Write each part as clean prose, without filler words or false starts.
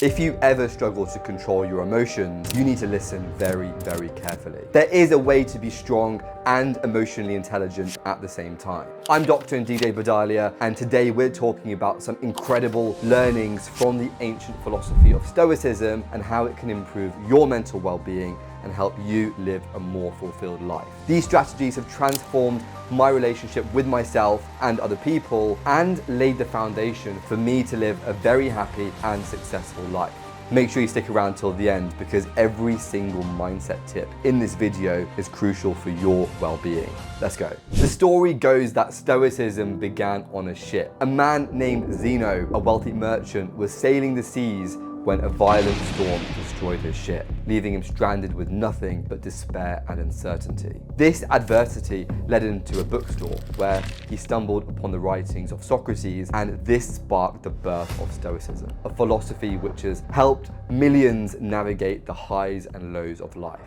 If you ever struggle to control your emotions, you need to listen very, very carefully. There is a way to be strong and emotionally intelligent at the same time. I'm Dr. and DJ Bodalia, and today we're talking about some incredible learnings from the ancient philosophy of Stoicism and how it can improve your mental well-being and help you live a more fulfilled life. These strategies have transformed my relationship with myself and other people and laid the foundation for me to live a very happy and successful life. Make sure you stick around till the end because every single mindset tip in this video is crucial for your well-being. Let's go. The story goes that Stoicism began on a ship. A man named Zeno, a wealthy merchant, was sailing the seas when a violent storm destroyed his ship, leaving him stranded with nothing but despair and uncertainty. This adversity led him to a bookstore where he stumbled upon the writings of Socrates, and this sparked the birth of Stoicism, a philosophy which has helped millions navigate the highs and lows of life.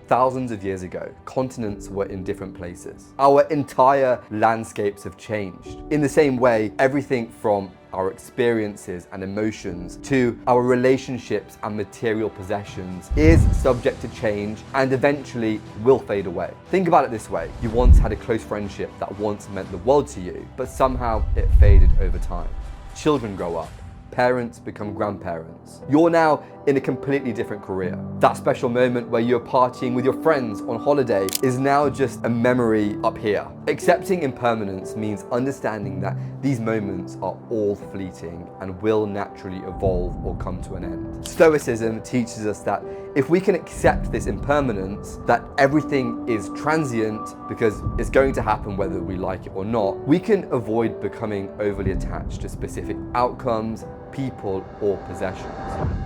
Thousands of years ago, continents were in different places. Our entire landscapes have changed. In the same way, everything from our experiences and emotions to our relationships and material possessions is subject to change and eventually will fade away. Think about it this way. You once had a close friendship that once meant the world to you, but somehow it faded over time. Children grow up. Parents become grandparents. You're now in a completely different career. That special moment where you're partying with your friends on holiday is now just a memory up here. Accepting impermanence means understanding that these moments are all fleeting and will naturally evolve or come to an end. Stoicism teaches us that if we can accept this impermanence, that everything is transient because it's going to happen whether we like it or not, we can avoid becoming overly attached to specific outcomes, people, or possessions.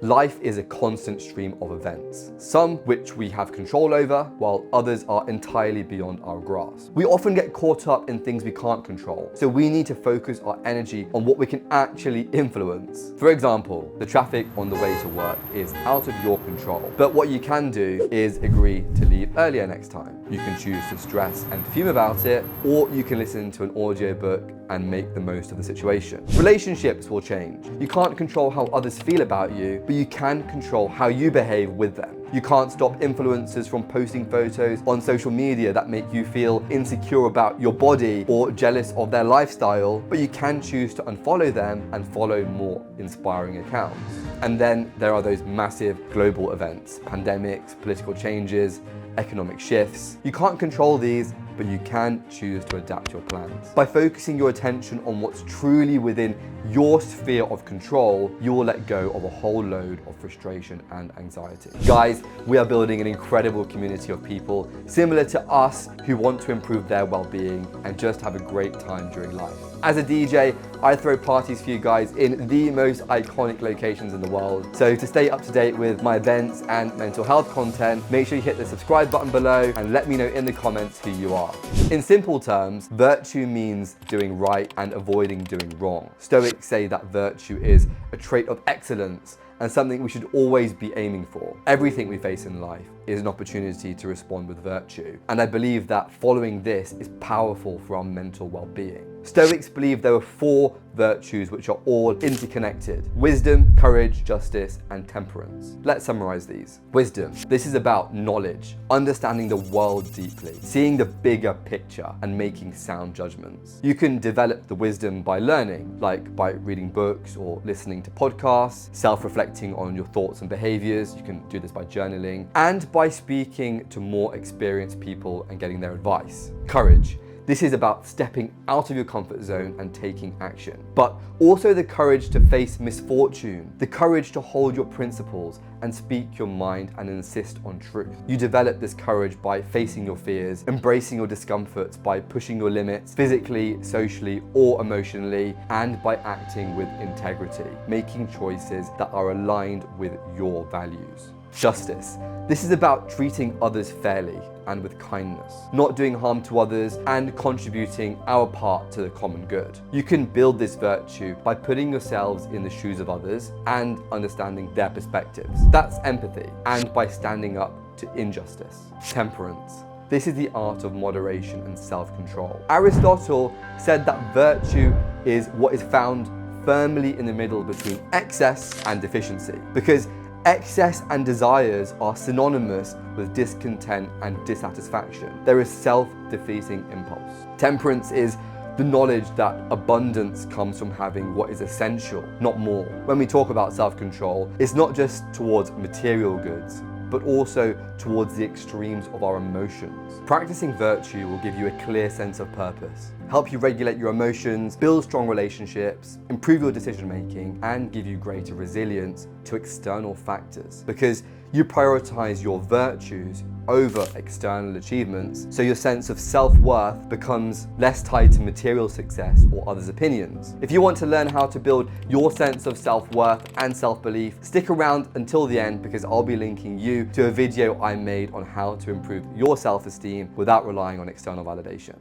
Life is a constant stream of events, some which we have control over, while others are entirely beyond our grasp. We often get caught up in things we can't control, so we need to focus our energy on what we can actually influence. For example, the traffic on the way to work is out of your control, but what you can do is agree to leave earlier next time. You can choose to stress and fume about it, or you can listen to an audiobook and make the most of the situation. Relationships will change. You can't control how others feel about you, but you can control how you behave with them. You can't stop influencers from posting photos on social media that make you feel insecure about your body or jealous of their lifestyle, but you can choose to unfollow them and follow more inspiring accounts. And then there are those massive global events, pandemics, political changes, economic shifts. You can't control these, but you can choose to adapt your plans. By focusing your attention on what's truly within your sphere of control, you will let go of a whole load of frustration and anxiety. Guys, we are building an incredible community of people similar to us who want to improve their well-being and just have a great time during life. As a DJ, I throw parties for you guys in the most iconic locations in the world. So to stay up to date with my events and mental health content, make sure you hit the subscribe button below and let me know in the comments who you are. In simple terms, virtue means doing right and avoiding doing wrong. Stoics say that virtue is a trait of excellence and something we should always be aiming for. Everything we face in life is an opportunity to respond with virtue, and I believe that following this is powerful for our mental well-being. Stoics believe there are 4 virtues which are all interconnected: wisdom, courage, justice, and temperance. Let's summarize these. Wisdom. This is about knowledge, understanding the world deeply, seeing the bigger picture, and making sound judgments. You can develop the wisdom by learning, like by reading books or listening to podcasts, self-reflecting on your thoughts and behaviors. You can do this by journaling, and by speaking to more experienced people and getting their advice. Courage. This is about stepping out of your comfort zone and taking action, but also the courage to face misfortune, the courage to hold your principles and speak your mind and insist on truth. You develop this courage by facing your fears, embracing your discomforts, by pushing your limits physically, socially, or emotionally, and by acting with integrity, making choices that are aligned with your values. Justice. This is about treating others fairly and with kindness, not doing harm to others, and contributing our part to the common good. You can build this virtue by putting yourselves in the shoes of others and understanding their perspectives. That's empathy, and by standing up to injustice. Temperance. This is the art of moderation and self-control. Aristotle said that virtue is what is found firmly in the middle between excess and deficiency, because excess and desires are synonymous with discontent and dissatisfaction. There is self-defeating impulse. Temperance is the knowledge that abundance comes from having what is essential, not more. When we talk about self-control, it's not just towards material goods, but also towards the extremes of our emotions. Practicing virtue will give you a clear sense of purpose, help you regulate your emotions, build strong relationships, improve your decision making, and give you greater resilience to external factors, because you prioritize your virtues over external achievements, so your sense of self-worth becomes less tied to material success or others' opinions. If you want to learn how to build your sense of self-worth and self-belief, stick around until the end, because I'll be linking you to a video I made on how to improve your self-esteem without relying on external validation.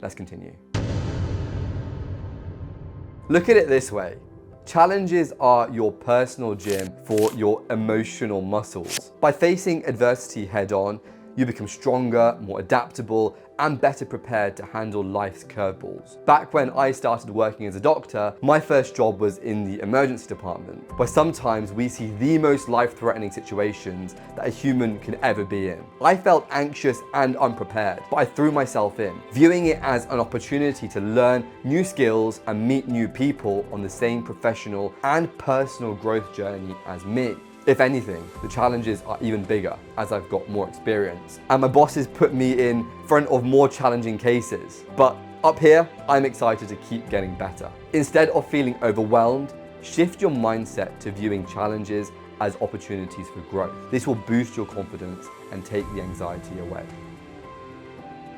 Let's continue. Look at it this way. Challenges are your personal gym for your emotional muscles. By facing adversity head-on, you become stronger, more adaptable, and better prepared to handle life's curveballs. Back when I started working as a doctor, my first job was in the emergency department, where sometimes we see the most life-threatening situations that a human can ever be in. I felt anxious and unprepared, but I threw myself in, viewing it as an opportunity to learn new skills and meet new people on the same professional and personal growth journey as me. If anything, the challenges are even bigger as I've got more experience, and my bosses put me in front of more challenging cases. But up here, I'm excited to keep getting better. Instead of feeling overwhelmed, shift your mindset to viewing challenges as opportunities for growth. This will boost your confidence and take the anxiety away.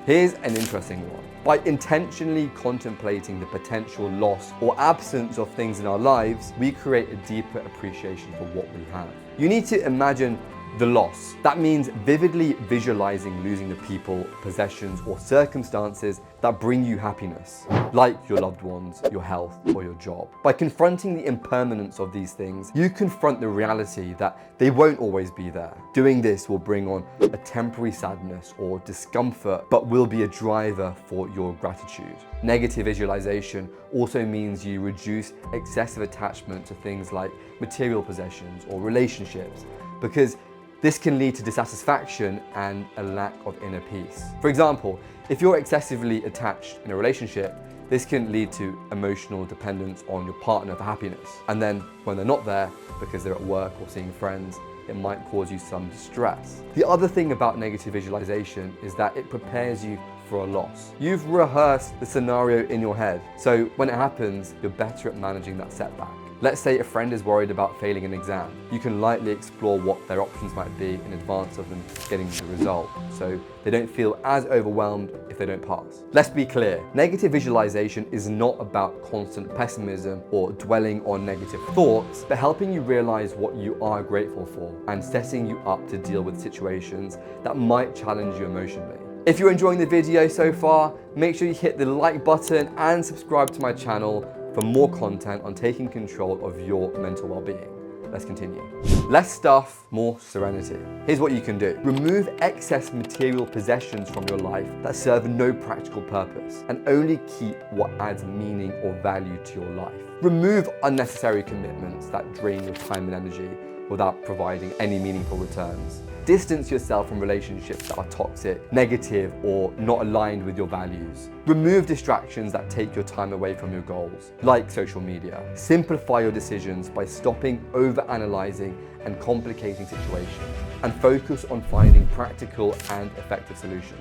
Here's an interesting one. By intentionally contemplating the potential loss or absence of things in our lives, we create a deeper appreciation for what we have. You need to imagine the loss. That means vividly visualizing losing the people, possessions, or circumstances that bring you happiness, like your loved ones, your health, or your job. By confronting the impermanence of these things, you confront the reality that they won't always be there. Doing this will bring on a temporary sadness or discomfort, but will be a driver for your gratitude. Negative visualization also means you reduce excessive attachment to things like material possessions or relationships, because this can lead to dissatisfaction and a lack of inner peace. For example, if you're excessively attached in a relationship, this can lead to emotional dependence on your partner for happiness. And then when they're not there because they're at work or seeing friends, it might cause you some distress. The other thing about negative visualization is that it prepares you for a loss. You've rehearsed the scenario in your head, so when it happens, you're better at managing that setback. Let's say a friend is worried about failing an exam. You can lightly explore what their options might be in advance of them getting the result, so they don't feel as overwhelmed if they don't pass. Let's be clear, negative visualization is not about constant pessimism or dwelling on negative thoughts, but helping you realize what you are grateful for and setting you up to deal with situations that might challenge you emotionally. If you're enjoying the video so far, make sure you hit the like button and subscribe to my channel for more content on taking control of your mental well-being. Let's continue. Less stuff, more serenity. Here's what you can do. Remove excess material possessions from your life that serve no practical purpose and only keep what adds meaning or value to your life. Remove unnecessary commitments that drain your time and energy without providing any meaningful returns. Distance yourself from relationships that are toxic, negative, or not aligned with your values. Remove distractions that take your time away from your goals, like social media. Simplify your decisions by stopping over-analyzing and complicating situations, and focus on finding practical and effective solutions.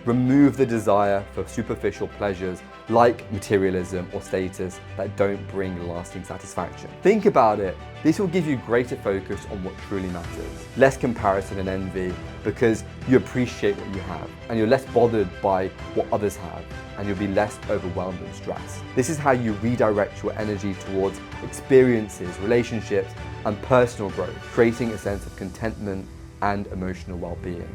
Remove the desire for superficial pleasures like materialism or status that don't bring lasting satisfaction. Think about it. This will give you greater focus on what truly matters. Less comparison and envy, because you appreciate what you have and you're less bothered by what others have, and you'll be less overwhelmed and stressed. This is how you redirect your energy towards experiences, relationships, and personal growth, creating a sense of contentment and emotional well-being.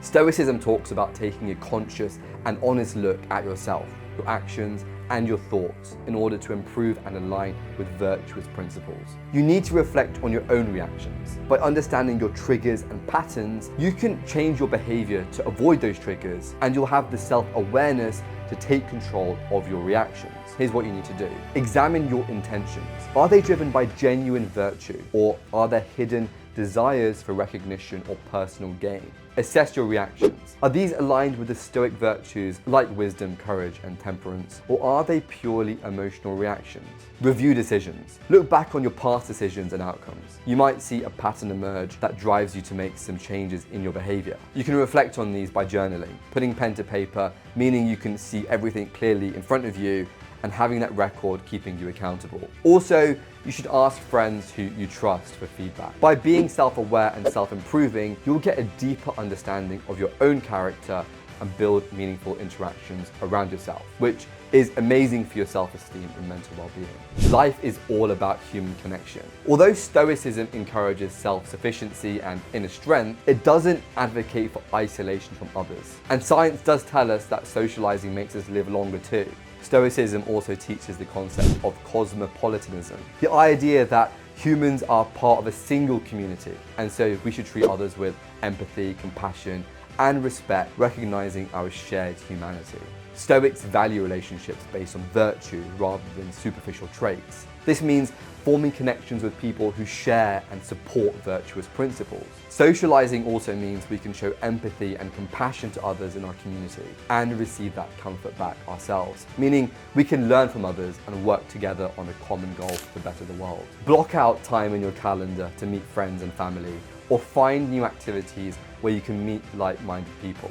Stoicism talks about taking a conscious and honest look at yourself. your actions, and your thoughts in order to improve and align with virtuous principles. You need to reflect on your own reactions. By understanding your triggers and patterns, you can change your behavior to avoid those triggers, and you'll have the self-awareness to take control of your reactions. Here's what you need to do. Examine your intentions. Are they driven by genuine virtue, or are there hidden desires for recognition or personal gain? Assess your reactions. Are these aligned with the Stoic virtues like wisdom, courage, and temperance, or are they purely emotional reactions? Review decisions. Look back on your past decisions and outcomes. You might see a pattern emerge that drives you to make some changes in your behavior. You can reflect on these by journaling, putting pen to paper, meaning you can see everything clearly in front of you, and having that record keeping you accountable. Also, you should ask friends who you trust for feedback. By being self-aware and self-improving, you'll get a deeper understanding of your own character and build meaningful interactions around yourself, which is amazing for your self-esteem and mental well-being. Life is all about human connection. Although Stoicism encourages self-sufficiency and inner strength, it doesn't advocate for isolation from others. And science does tell us that socializing makes us live longer too. Stoicism also teaches the concept of cosmopolitanism, the idea that humans are part of a single community, and so we should treat others with empathy, compassion, and respect, recognizing our shared humanity. Stoics value relationships based on virtue rather than superficial traits. This means forming connections with people who share and support virtuous principles. Socializing also means we can show empathy and compassion to others in our community and receive that comfort back ourselves, meaning we can learn from others and work together on a common goal to better the world. Block out time in your calendar to meet friends and family, or find new activities where you can meet like-minded people.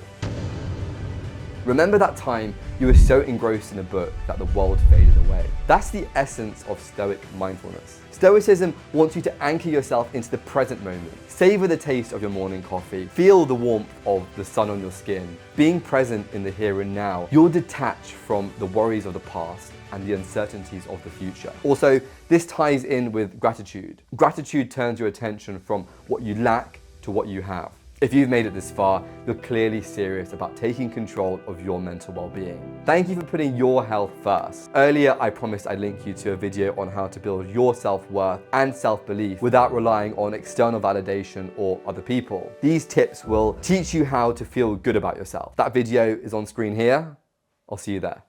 Remember that time you were so engrossed in a book that the world faded away. That's the essence of Stoic mindfulness. Stoicism wants you to anchor yourself into the present moment. Savor the taste of your morning coffee. Feel the warmth of the sun on your skin. Being present in the here and now, you'll detach from the worries of the past and the uncertainties of the future. Also, this ties in with gratitude. Gratitude turns your attention from what you lack to what you have. If you've made it this far, you're clearly serious about taking control of your mental well-being. Thank you for putting your health first. Earlier, I promised I'd link you to a video on how to build your self-worth and self-belief without relying on external validation or other people. These tips will teach you how to feel good about yourself. That video is on screen here. I'll see you there.